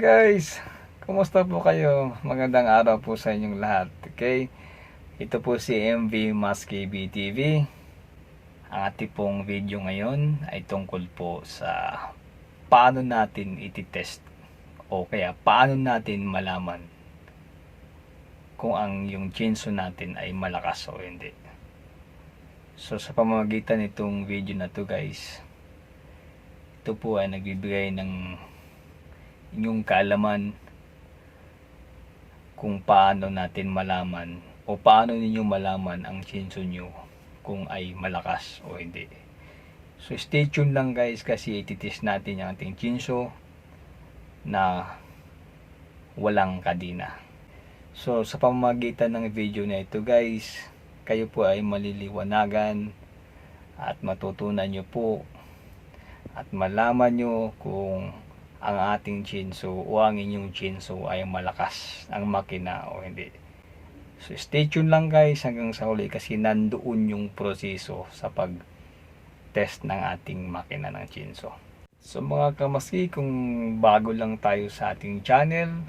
Guys, kumusta po kayo? Magandang araw po sa inyong lahat. Okay? Ito po si MV Maski BTV. Ang ating pong video ngayon ay tungkol po sa paano natin ititest o kaya paano natin malaman kung ang yung chinso natin ay malakas o hindi. So sa pamamagitan nitong video na to guys, ito po ay nagbibigay ng inyong kaalaman kung paano natin malaman o paano ninyo malaman ang chinso nyo kung ay malakas o hindi. So stay tuned lang guys, kasi ititest natin yung ating chinso na walang kadina. So sa pamamagitan ng video na ito guys, kayo po ay maliliwanagan at matutunan nyo po at malaman nyo kung ang ating chinso o ang inyong chinso ay malakas ang makina o hindi. So stay tuned lang guys hanggang sa huli, kasi nandoon yung proseso sa pag-test ng ating makina ng chinso. So mga kamaski, kung bago lang tayo sa ating channel,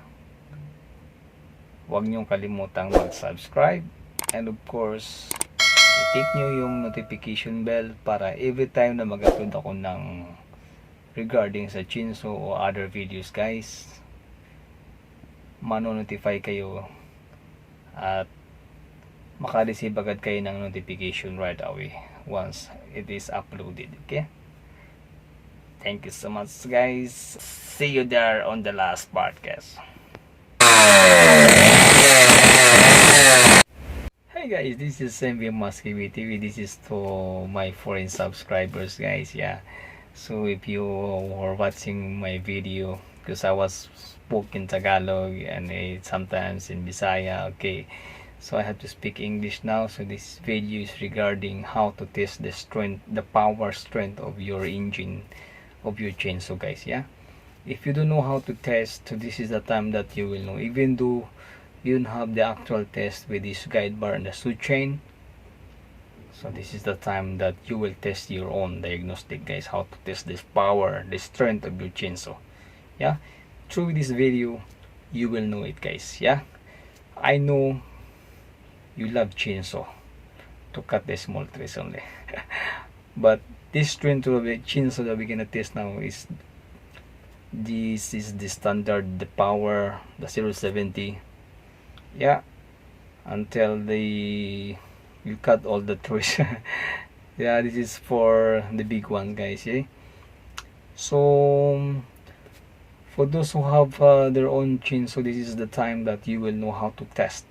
huwag niyong kalimutang mag-subscribe, and of course i-tick nyo yung notification bell para every time na mag-upload ako ng regarding sa chinso o other videos guys, mano-notify kayo at makareceive agad kayo ng notification right away once it is uploaded. Okay, thank you so much guys, see you there on the last podcast. Hey guys, this is MV Maski TV. This is to my foreign subscribers guys. Yeah, so if you are watching my video, because I was spoke in Tagalog and sometimes in Bisaya, okay, so I have to speak English now. So this video is regarding how to test the strength, the power strength of your engine of your chainsaw guys. Yeah, if you don't know how to test, so this is the time that you will know. Even though you don't have the actual test with this guide bar and the suit chain, so this is the time that you will test your own diagnostic guys, how to test this power, the strength of your chainsaw. Yeah, through this video you will know it guys. Yeah, I know you love chainsaw to cut the small trees only but this strength of the chainsaw that we're gonna test now is, this is the standard, the power, the 070. Yeah, until you cut all the trees. Yeah, this is for the big one guys. Yeah, so for those who have their own chainsaw, this is the time that you will know how to test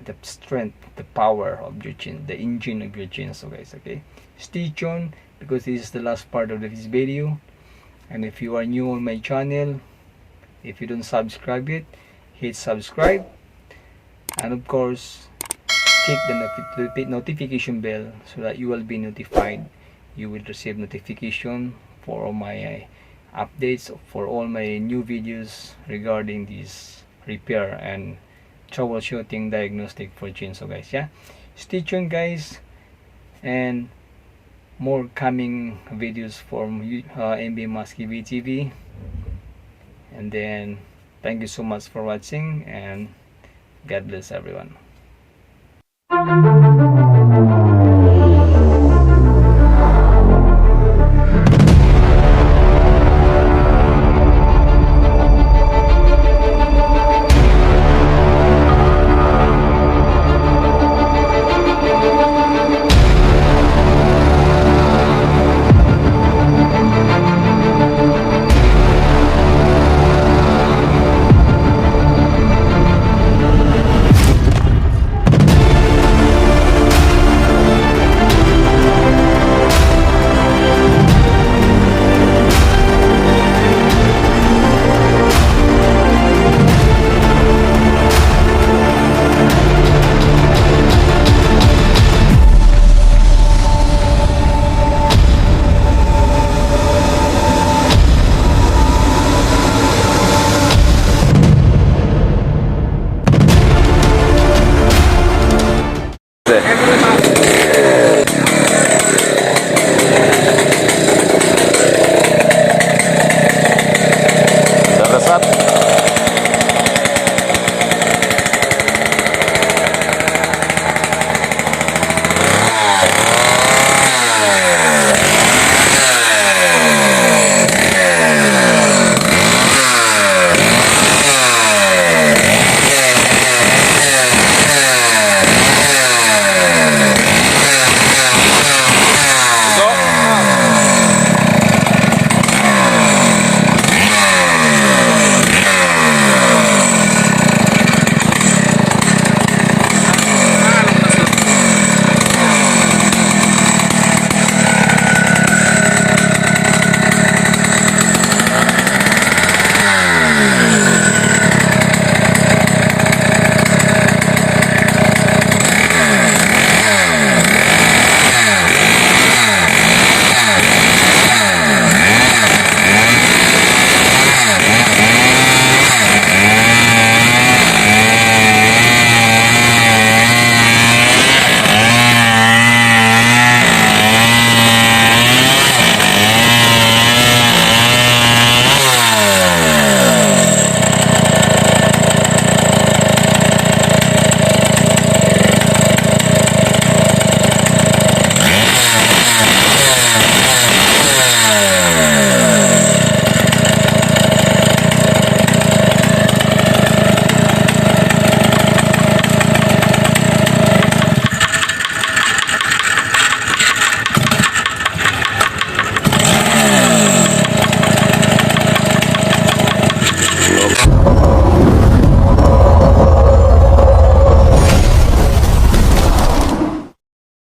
the strength, the power of your the engine of your chainsaw guys. Okay, stay tuned because this is the last part of this video. And if you are new on my channel, if you don't subscribe yet, hit subscribe, and of course click the notification bell so that you will be notified. You will receive notification for all my updates, for all my new videos regarding this repair and troubleshooting diagnostic for chainsaw guys. Yeah, stay tuned guys, and more coming videos from MV Maski TV. And then thank you so much for watching, and God bless everyone.